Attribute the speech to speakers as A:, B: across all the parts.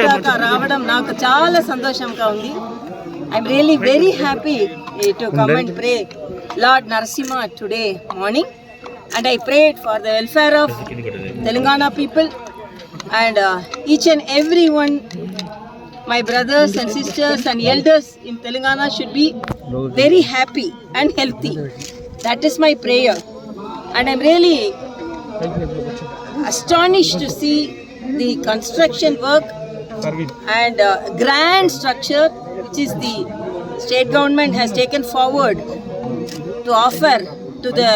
A: దాకా రావడం నాకు చాలా సంతోషంగా ఉంది. I'm really very happy to come and pray Lord Narasimha today morning, and I prayed for the welfare of Telangana people and each and every one. My brothers and sisters and elders in Telangana should be very happy and healthy. That is my prayer, and I'm really astonished to see the construction work and grand structure which is the state government has taken forward to offer to the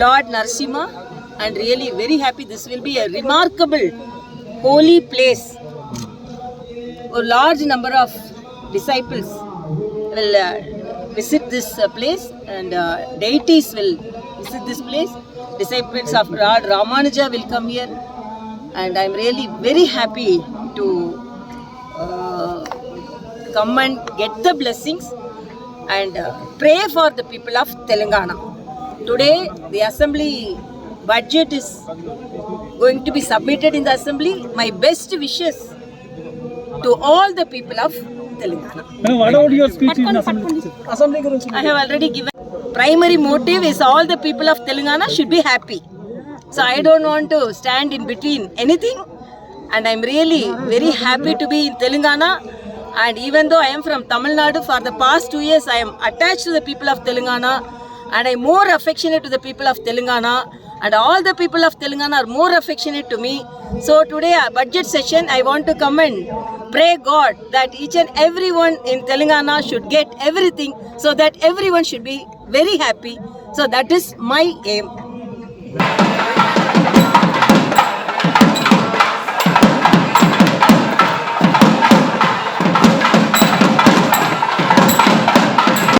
A: Lord Narasimha, and really very happy. This will be a remarkable holy place. A large number of disciples will visit this place, and deities will visit this place. Disciples of Lord Ramanuja will come here, and I'm really very happy to come and get the blessings and pray for the people of Telangana. Today the assembly budget is going to be submitted in the assembly. My best wishes to all the people of Telangana.
B: What about your speech in assembly?
A: I have already given. Primary motive is all the people of Telangana should be happy. So I don't want to stand in between anything, and I'm really very happy to be in Telangana. And even though I am from Tamil Nadu, for the past 2 years I am attached to the people of Telangana, and I am more affectionate to the people of Telangana, and all the people of Telangana are more affectionate to me. So today budget session, I want to come and pray God that each and everyone in Telangana should get everything, so that everyone should be very happy. So that is my aim.